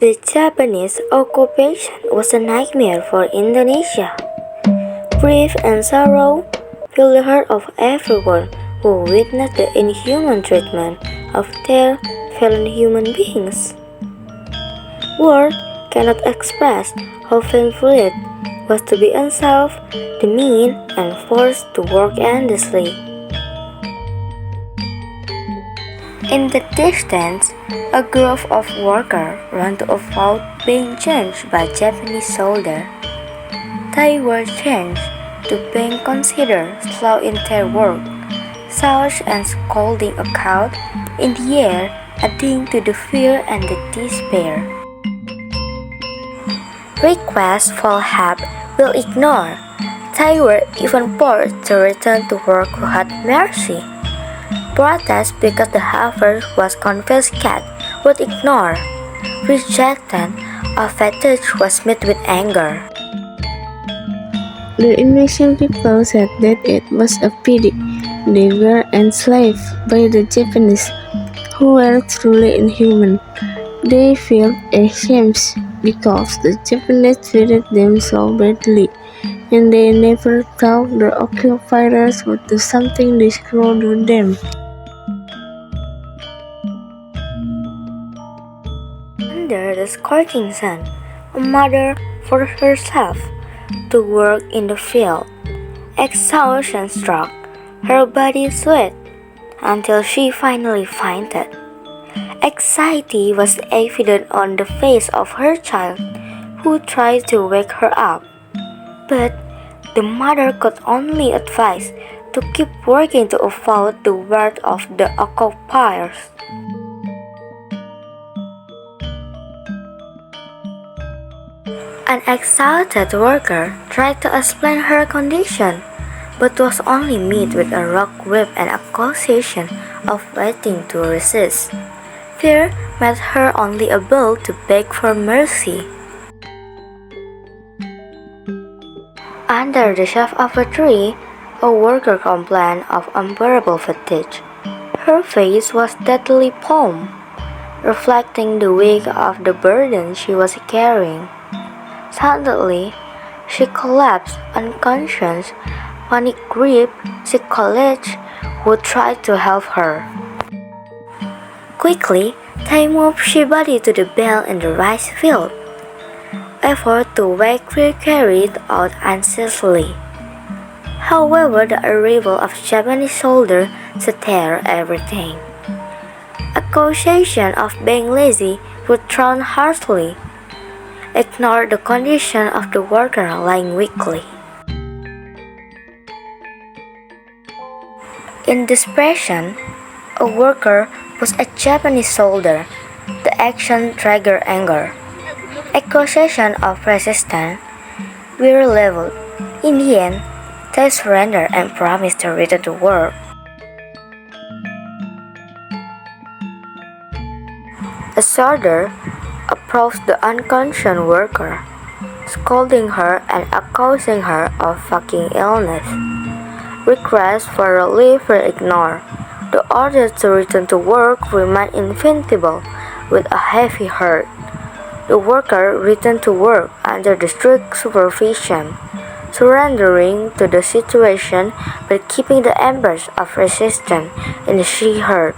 The Japanese occupation was a nightmare for Indonesia. Grief and sorrow filled the heart of everyone who witnessed the inhuman treatment of their fellow human beings. Words cannot express how painful it was to be unsolved, demeaned, and forced to work endlessly. In the distance, a group of workers ran to avoid being changed by Japanese soldiers. They were changed to being considered slow in their work, such and scolding a cloud in the air, adding to the fear and the despair. Requests for help were ignored. They were even forced to return to work without mercy. Protests because the harvest was confiscated were ignored. Rejection of fatigue was met with anger. The Indonesian people said that it was a pity they were enslaved by the Japanese, who were truly inhuman. They felt ashamed because the Japanese treated them so badly, and they never thought the occupiers would do something this cruel to them. Under the scorching sun, a mother forced herself to work in the field. Exhaustion struck, her body sweat until she finally fainted. Anxiety was evident on the face of her child, who tried to wake her up. But the mother could only advise to keep working to avoid the wrath of the occupiers. An exhausted worker tried to explain her condition, but was only met with a rock whip and accusation of waiting to resist. Fear made her only able to beg for mercy. Under the shade of a tree, a worker complained of unbearable fatigue. Her face was deathly pale, reflecting the weight of the burden she was carrying. Suddenly, she collapsed unconscious. Panic gripped the colleagues who tried to help her. Quickly, they moved Shibari to the bell in the rice field. Effort to wake her carried out unsuccessfully. However, the arrival of Japanese soldiers shattered everything. Accusation of being lazy were thrown harshly, ignored the condition of the worker lying weakly. In desperation, a worker pushed a Japanese soldier. The action triggered anger. Accusation of resistance were leveled. In the end, they surrendered and promised to return to work. A soldier approached the unconscious worker, scolding her and accusing her of faking illness. Requests for relief were ignored. The order to return to work remained invincible with a heavy heart. The worker returned to work under the strict supervision, surrendering to the situation but keeping the embers of resistance in the she heart.